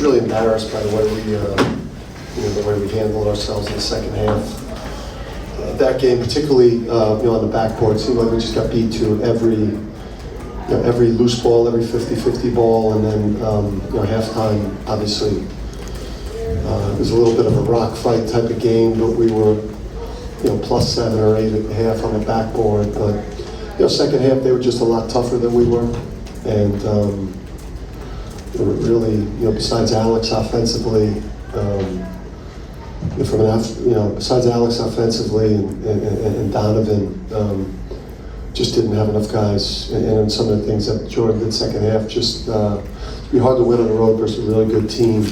really embarrassed by the way we handled ourselves in the second half. That game, particularly on the backboard, seemed like we just got beat to every loose ball, every 50-50 ball, and then halftime, obviously, it was a little bit of a rock fight type of game, but we were +7 or 8 at the half on the backboard. But second half they were just a lot tougher than we were, and really, besides Alex offensively. Besides Alex offensively and Donovan, just didn't have enough guys. And some of the things that Jordan did second half, just it'd be hard to win on the road versus a really good team.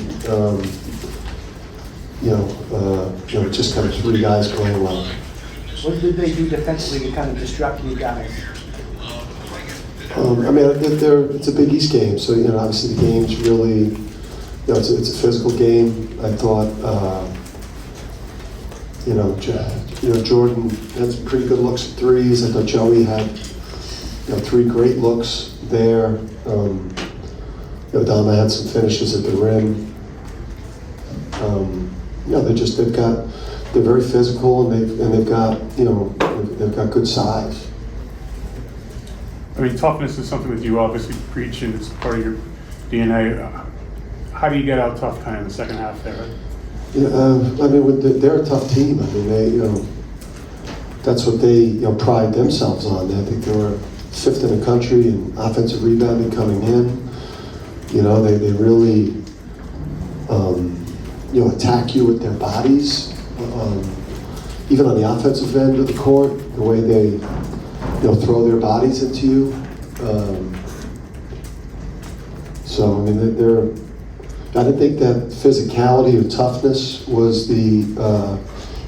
Just kind of 3 guys playing well. What did they do defensively to kind of disrupt you guys? It's a Big East game, so obviously the game's really, it's a physical game. I thought. Jordan had some pretty good looks at threes. I thought Joey had 3 great looks there. Dama had some finishes at the rim. They're very physical, and they've got good size. I mean, toughness is something that you obviously preach, and it's part of your DNA. How do you get out tough kind of in the second half there? They're a tough team. That's what they pride themselves on. I think they were 5th in the country in offensive rebounding coming in. They really attack you with their bodies. Even on the offensive end of the court, the way they throw their bodies into you. I didn't think that physicality or toughness was the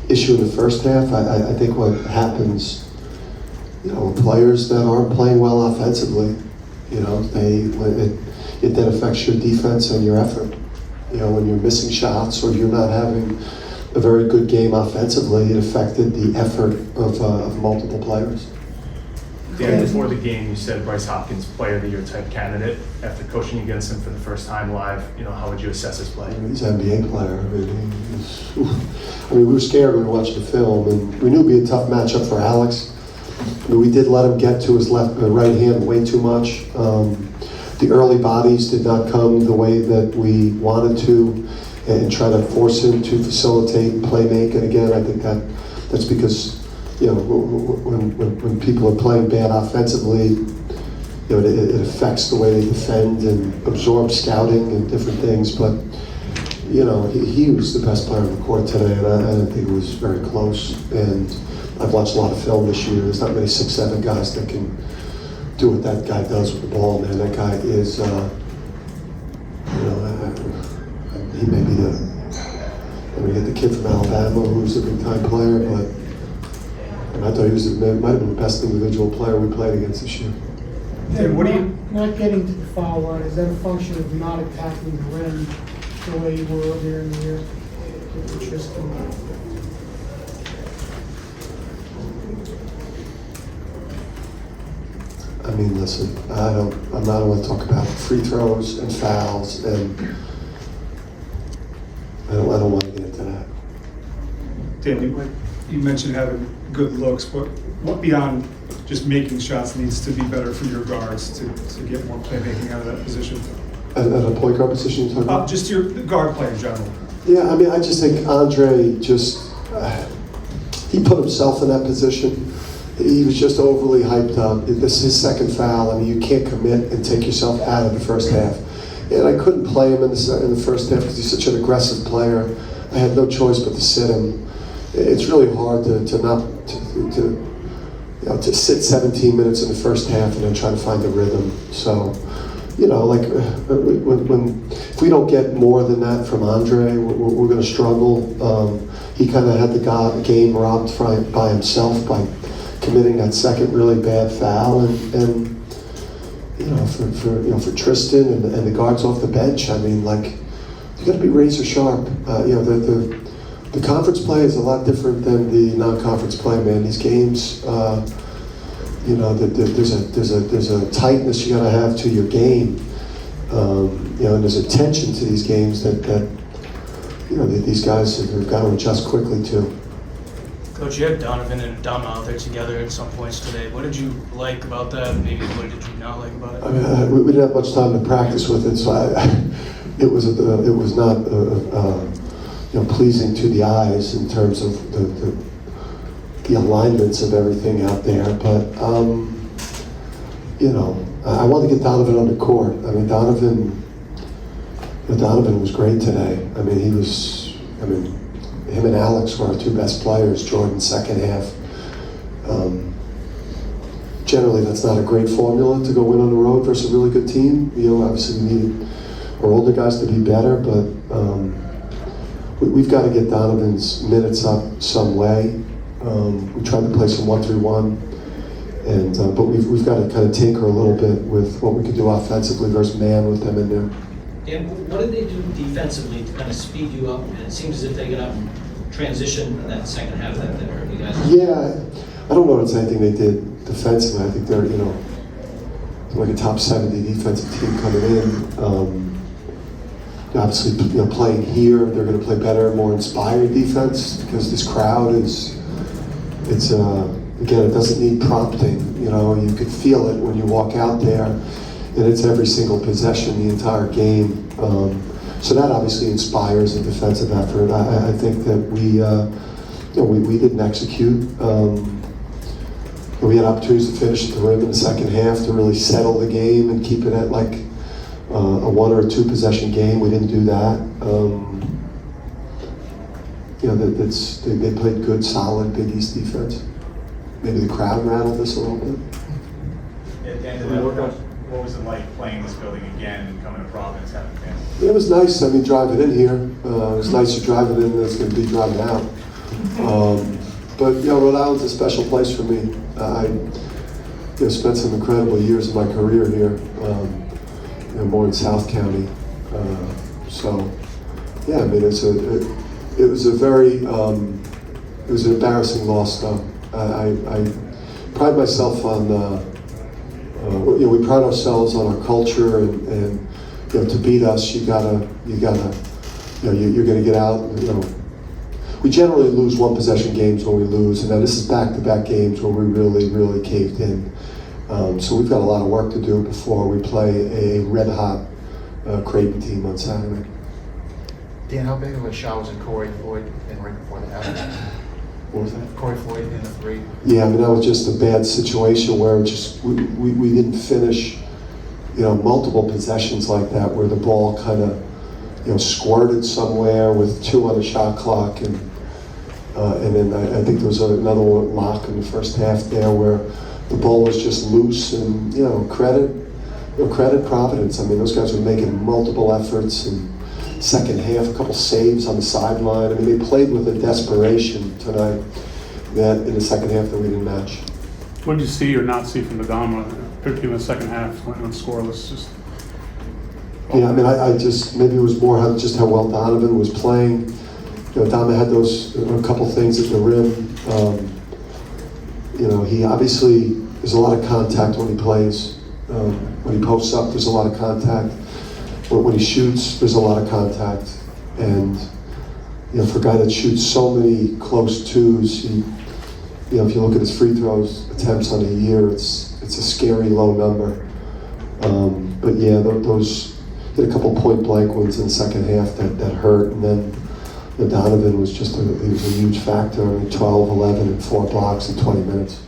issue in the first half. I think what happens, with players that aren't playing well offensively, it then affects your defense and your effort. When you're missing shots or you're not having a very good game offensively, it affected the effort of multiple players. Dan, before the game, you said Bryce Hopkins, player of the year type candidate. After coaching against him for the first time live, how would you assess his play? He's an NBA player. We were scared when we watched the film, and we knew it'd be a tough matchup for Alex. We did let him get to his right hand way too much. The early bodies did not come the way that we wanted to, and try to force him to facilitate and play make. And again, I think that's because when people are playing bad offensively, it affects the way they defend and absorb scouting and different things. But he was the best player on the court today, and I didn't think it was very close. And I've watched a lot of film this year. There's not many 6'7" guys that can do what that guy does with the ball. Man, that guy is, he may be we get the kid from Alabama who's a big time player, but I thought might have been the best individual player we played against this year. And not getting to the foul line, is that a function of not attacking the rim the way you were earlier in the year with Tristan? Listen, I'm not going to talk about free throws and fouls, and I don't want to get into that. Dan, you mentioned having good looks. What beyond just making shots needs to be better for your guards to get more playmaking out of that position? At a point guard position, you're talking about? Just your guard play in general. Yeah, I just think Andre he put himself in that position. He was just overly hyped up. This is his second foul. You can't commit and take yourself out of the first half. And I couldn't play him in the first half because he's such an aggressive player. I had no choice but to sit him. It's really hard to sit 17 minutes in the first half and then try to find the rhythm. So, if we don't get more than that from Andre, we're going to struggle. He kind of had the game robbed by himself by committing that second really bad foul, and for Tristan and the guards off the bench, you got to be razor sharp. The conference play is a lot different than the non-conference play, man. These games, there's a tightness you got to have to your game. you know, and there's a tension to these games that you know, that these guys have got to adjust quickly to. Coach, you had Donovan and Dama out there together at some points today. What did you like about that? Maybe what did you not like about it? I mean, we didn't have much time to practice with it, so it was not you know, pleasing to the eyes in terms of the alignments of everything out there. But you know, I wanted to get Donovan on the court. I mean, Donovan was great today. I mean, him and Alex were our two best players. Jordan second half. Generally, that's not a great formula to go win on the road versus a really good team. You know, obviously we needed our older guys to be better, but we've got to get Donovan's minutes up some way. We tried to play some 1-3-1, and but we've got to kind of tinker a little bit with what we could do offensively versus man with them in there. Dan, what did they do defensively to kind of speed you up? And it seems as if they got up and transition in that second half that hurt you guys. Yeah, I don't know if it's anything they did defensively. I think they're, you know, like a top 70 defensive team coming in. Obviously, you know, playing here, they're going to play better, more inspired defense because this crowd it's again, it doesn't need prompting. You know, you could feel it when you walk out there, and it's every single possession, the entire game. So that obviously inspires a defensive effort. I think that we didn't execute. We had opportunities to finish at the rim in the second half to really settle the game and keep it at like a 1 or 2 possession game. We didn't do that. You know, they played good, solid Big East defense. Maybe the crowd rattled us a little bit. At the end of that, what was it like playing this building again and coming to Providence having fans? It was nice. I mean, driving in here, it was nicer driving in than it's going to be driving out. But you know, Rhode Island's a special place for me. I spent some incredible years of my career here, you know, more in South County. So, yeah, I mean, it was a very, it was an embarrassing loss, though. I pride myself on, you know, we pride ourselves on our culture, and you know, to beat us, you gotta, you know, you're gonna get out. You know, we generally lose 1 possession games when we lose, and then this is back-to-back games where we really caved in. So we've got a lot of work to do before we play a red-hot Creighton team on Saturday. Dan, how big of a shot was it Corey Floyd in right before the half? What was that? Corey Floyd in the 3. Yeah, I mean, that was just a bad situation where just we didn't finish, you know, multiple possessions like that where the ball kind of, you know, squirted somewhere with 2 on the shot clock, and then I think there was another one lock in the first half there where the ball was just loose, and you know, credit Providence. I mean, those guys were making multiple efforts, and second half, a couple saves on the sideline. I mean, they played with a desperation tonight that in the second half that we didn't match. What did you see or not see from the Dama, particularly in the second half when it was scoreless? Just Yeah, I mean, I just, maybe it was more just how well Donovan was playing. You know, Dama had those, a couple things at the rim. You know, he obviously, there's a lot of contact when he plays. When he posts up, there's a lot of contact. When he shoots, there's a lot of contact. And, you know, for a guy that shoots so many close twos, you know, if you look at his free throws attempts on a year, it's a scary low number. But yeah, those did a couple point blank ones in the second half that hurt. And then Donovan was just he was a huge factor. I mean, 12, 11, and 4 blocks in 20 minutes.